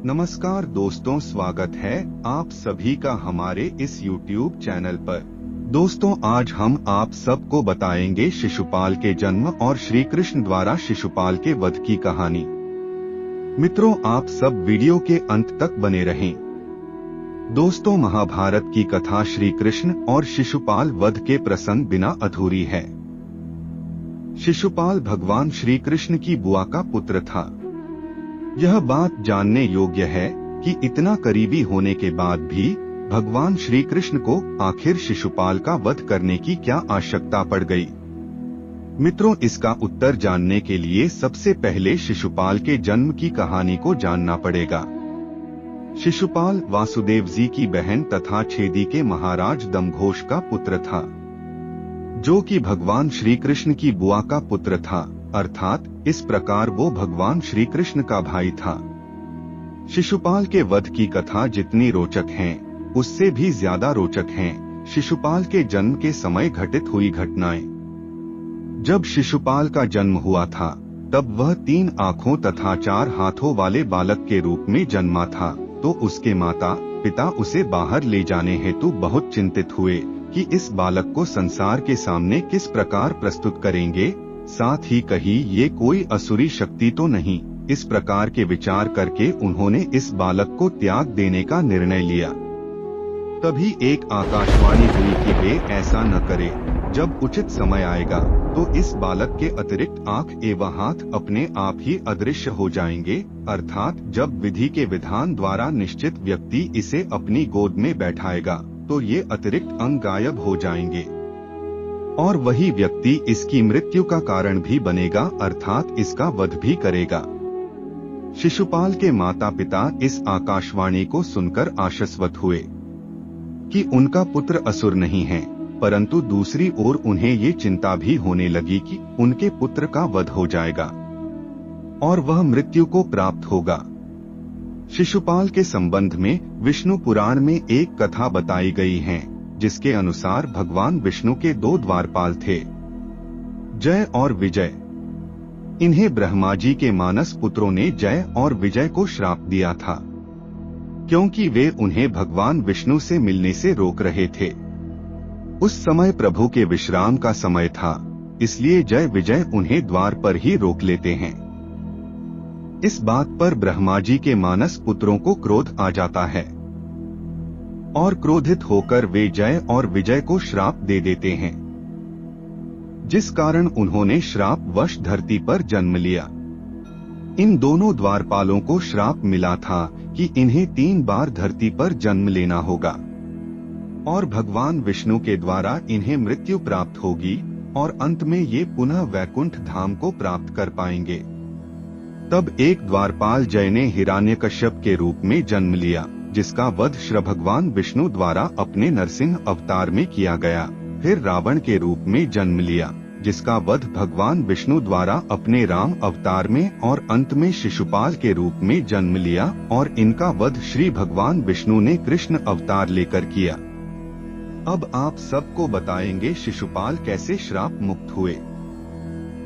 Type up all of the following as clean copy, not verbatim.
नमस्कार दोस्तों, स्वागत है आप सभी का हमारे इस YouTube चैनल पर। दोस्तों, आज हम आप सबको बताएंगे शिशुपाल के जन्म और श्री कृष्ण द्वारा शिशुपाल के वध की कहानी। मित्रों, आप सब वीडियो के अंत तक बने रहें। दोस्तों, महाभारत की कथा श्री कृष्ण और शिशुपाल वध के प्रसंग बिना अधूरी है। शिशुपाल भगवान श्री कृष्ण की बुआ का पुत्र था। यह बात जानने योग्य है कि इतना करीबी होने के बाद भी भगवान श्री कृष्ण को आखिर शिशुपाल का वध करने की क्या आवश्यकता पड़ गई। मित्रों, इसका उत्तर जानने के लिए सबसे पहले शिशुपाल के जन्म की कहानी को जानना पड़ेगा। शिशुपाल वासुदेव जी की बहन तथा छेदी के महाराज दमघोष का पुत्र था, जो कि भगवान श्री कृष्ण की बुआ का पुत्र था, अर्थात इस प्रकार वो भगवान श्री कृष्ण का भाई था। शिशुपाल के वध की कथा जितनी रोचक है, उससे भी ज्यादा रोचक हैं शिशुपाल के जन्म के समय घटित हुई घटनाएं। जब शिशुपाल का जन्म हुआ था, तब वह 3 आंखों तथा 4 हाथों वाले बालक के रूप में जन्मा था, तो उसके माता पिता उसे बाहर ले जाने हेतु बहुत चिंतित हुए कि इस बालक को संसार के सामने किस प्रकार प्रस्तुत करेंगे, साथ ही कहीं ये कोई असुरी शक्ति तो नहीं। इस प्रकार के विचार करके उन्होंने इस बालक को त्याग देने का निर्णय लिया। तभी एक आकाशवाणी हुई कि वे ऐसा न करे। जब उचित समय आएगा तो इस बालक के अतिरिक्त आंख एवं हाथ अपने आप ही अदृश्य हो जाएंगे, अर्थात जब विधि के विधान द्वारा निश्चित व्यक्ति इसे अपनी गोद में बैठाएगा तो ये अतिरिक्त अंग गायब हो जाएंगे और वही व्यक्ति इसकी मृत्यु का कारण भी बनेगा, अर्थात इसका वध भी करेगा। शिशुपाल के माता पिता इस आकाशवाणी को सुनकर आश्वस्त हुए कि उनका पुत्र असुर नहीं है, परंतु दूसरी ओर उन्हें ये चिंता भी होने लगी कि उनके पुत्र का वध हो जाएगा और वह मृत्यु को प्राप्त होगा। शिशुपाल के संबंध में विष्णु पुराण में एक कथा बताई गई है, जिसके अनुसार भगवान विष्णु के 2 द्वारपाल थे, जय और विजय। इन्हें ब्रह्मा जी के मानस पुत्रों ने जय और विजय को श्राप दिया था, क्योंकि वे उन्हें भगवान विष्णु से मिलने से रोक रहे थे। उस समय प्रभु के विश्राम का समय था, इसलिए जय विजय उन्हें द्वार पर ही रोक लेते हैं। इस बात पर ब्रह्मा जी के मानस पुत्रों को क्रोध आ जाता है और क्रोधित होकर वे जय और विजय को श्राप दे देते हैं, जिस कारण उन्होंने श्राप वश धरती पर जन्म लिया। इन दोनों द्वारपालों को श्राप मिला था कि इन्हें 3 बार धरती पर जन्म लेना होगा और भगवान विष्णु के द्वारा इन्हें मृत्यु प्राप्त होगी और अंत में ये पुनः वैकुंठ धाम को प्राप्त कर पाएंगे। तब एक द्वारपाल जय ने हिरण्यकश्यप के रूप में जन्म लिया, जिसका वध श्री भगवान विष्णु द्वारा अपने नरसिंह अवतार में किया गया। फिर रावण के रूप में जन्म लिया, जिसका वध भगवान विष्णु द्वारा अपने राम अवतार में, और अंत में शिशुपाल के रूप में जन्म लिया और इनका वध श्री भगवान विष्णु ने कृष्ण अवतार लेकर किया। अब आप सबको बताएंगे शिशुपाल कैसे श्राप मुक्त हुए।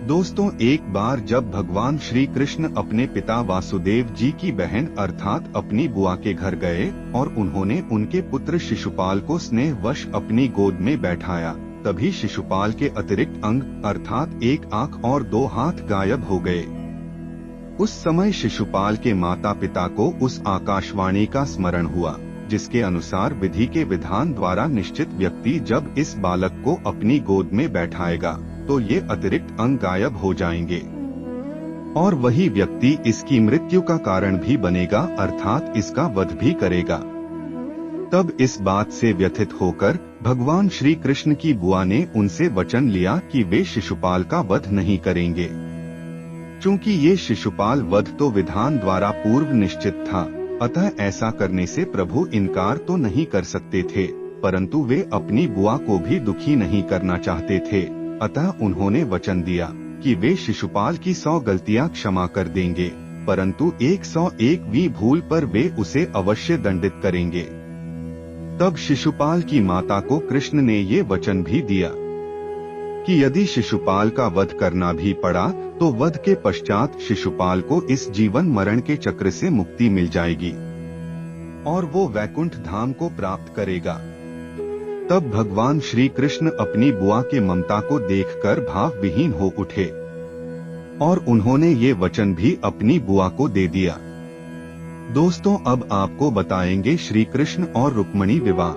दोस्तों, एक बार जब भगवान श्री कृष्ण अपने पिता वासुदेव जी की बहन अर्थात अपनी बुआ के घर गए और उन्होंने उनके पुत्र शिशुपाल को स्नेहवश अपनी गोद में बैठाया, तभी शिशुपाल के अतिरिक्त अंग अर्थात 1 आंख और 2 हाथ गायब हो गए। उस समय शिशुपाल के माता पिता को उस आकाशवाणी का स्मरण हुआ, जिसके अनुसार विधि के विधान द्वारा निश्चित व्यक्ति जब इस बालक को अपनी गोद में बैठाएगा तो ये अतिरिक्त अंग गायब हो जाएंगे और वही व्यक्ति इसकी मृत्यु का कारण भी बनेगा, अर्थात इसका वध भी करेगा। तब इस बात से व्यथित होकर भगवान श्री कृष्ण की बुआ ने उनसे वचन लिया कि वे शिशुपाल का वध नहीं करेंगे। चूंकि ये शिशुपाल वध तो विधान द्वारा पूर्व निश्चित था, अतः ऐसा करने से प्रभु इनकार तो नहीं कर सकते थे, परंतु वे अपनी बुआ को भी दुखी नहीं करना चाहते थे। अतः उन्होंने वचन दिया कि वे शिशुपाल की 100 गलतियां क्षमा कर देंगे, परंतु 101वीं भूल पर वे उसे अवश्य दंडित करेंगे। तब शिशुपाल की माता को कृष्ण ने ये वचन भी दिया। कि यदि शिशुपाल का वध करना भी पड़ा तो वध के पश्चात शिशुपाल को इस जीवन मरण के चक्र से मुक्ति मिल जाएगी और वो वैकुंठ धाम को प्राप्त करेगा। तब भगवान श्री कृष्ण अपनी बुआ के ममता को देखकर भाव विहीन हो उठे और उन्होंने ये वचन भी अपनी बुआ को दे दिया। दोस्तों, अब आपको बताएंगे श्री कृष्ण और रुक्मिणी विवाह।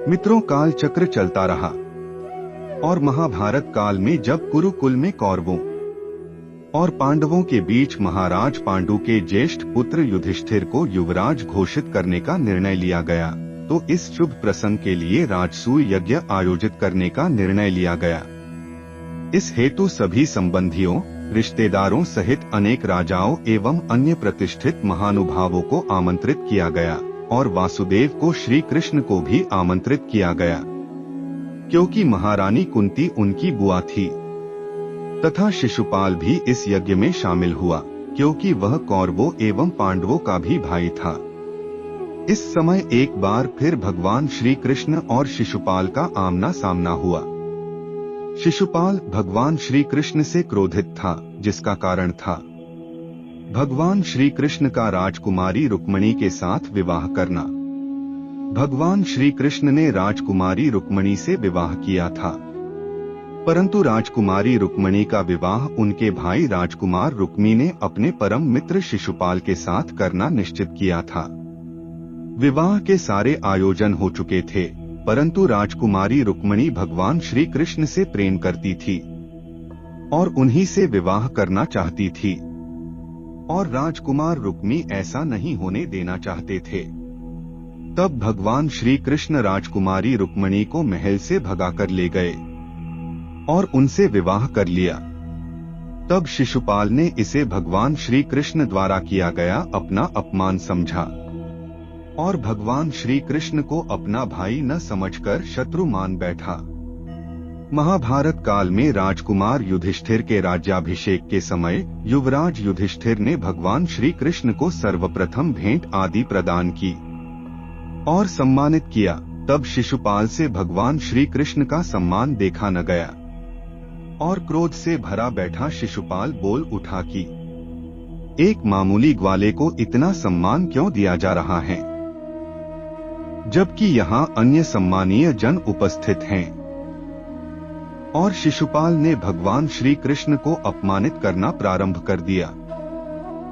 मित्रों, काल चक्र चलता रहा और महाभारत काल में जब कुरुकुल में कौरवों और पांडवों के बीच महाराज पांडु के ज्येष्ठ पुत्र युधिष्ठिर को युवराज घोषित करने का निर्णय लिया गया, तो इस शुभ प्रसंग के लिए राजसूय यज्ञ आयोजित करने का निर्णय लिया गया। इस हेतु सभी संबंधियों, रिश्तेदारों सहित अनेक राजाओं एवं अन्य प्रतिष्ठित महानुभावों को आमंत्रित किया गया और वासुदेव को श्री कृष्ण को भी आमंत्रित किया गया, क्योंकि महारानी कुंती उनकी बुआ थी, तथा शिशुपाल भी इस यज्ञ में शामिल हुआ, क्योंकि वह कौरवों एवं पांडवों का भी भाई था। इस समय एक बार फिर भगवान श्री कृष्ण और शिशुपाल का आमना सामना हुआ। शिशुपाल भगवान श्री कृष्ण से क्रोधित था, जिसका कारण था भगवान श्री कृष्ण का राजकुमारी रुक्मिणी के साथ विवाह करना। भगवान श्री कृष्ण ने राजकुमारी रुक्मिणी से विवाह किया था, परंतु राजकुमारी रुक्मिणी का विवाह उनके भाई राजकुमार रुक्मी ने अपने परम मित्र शिशुपाल के साथ करना निश्चित किया था। विवाह के सारे आयोजन हो चुके थे, परंतु राजकुमारी रुक्मिणी भगवान श्री कृष्ण से प्रेम करती थी और उन्हीं से विवाह करना चाहती थी, और राजकुमार रुक्मी ऐसा नहीं होने देना चाहते थे। तब भगवान श्री कृष्ण राजकुमारी रुक्मिणी को महल से भगाकर ले गए और उनसे विवाह कर लिया। तब शिशुपाल ने इसे भगवान श्री कृष्ण द्वारा किया गया अपना अपमान समझा और भगवान श्री कृष्ण को अपना भाई न समझकर शत्रु मान बैठा। महाभारत काल में राजकुमार युधिष्ठिर के राज्याभिषेक के समय युवराज युधिष्ठिर ने भगवान श्री कृष्ण को सर्वप्रथम भेंट आदि प्रदान की और सम्मानित किया। तब शिशुपाल से भगवान श्री कृष्ण का सम्मान देखा न गया और क्रोध से भरा बैठा शिशुपाल बोल उठा कि एक मामूली ग्वाले को इतना सम्मान क्यों दिया जा रहा है, जबकि यहाँ अन्य सम्मानीय जन उपस्थित हैं। और शिशुपाल ने भगवान श्री कृष्ण को अपमानित करना प्रारंभ कर दिया।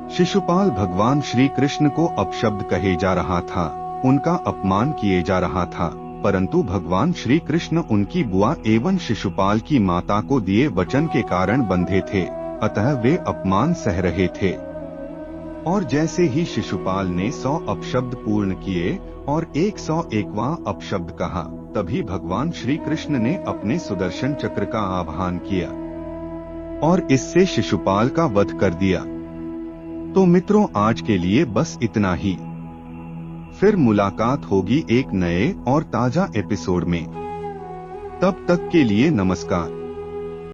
शिशुपाल भगवान श्री कृष्ण को अपशब्द कहे जा रहा था, उनका अपमान किए जा रहा था, परंतु भगवान श्री कृष्ण उनकी बुआ एवं शिशुपाल की माता को दिए वचन के कारण बंधे थे, अतः वे अपमान सह रहे थे। और जैसे ही शिशुपाल ने 100 अपशब्द पूर्ण किए और 101वां अपशब्द कहा, तभी भगवान श्री कृष्ण ने अपने सुदर्शन चक्र का आवाहन किया और इससे शिशुपाल का वध कर दिया। तो मित्रों, आज के लिए बस इतना ही। फिर मुलाकात होगी एक नए और ताजा एपिसोड में। तब तक के लिए नमस्कार।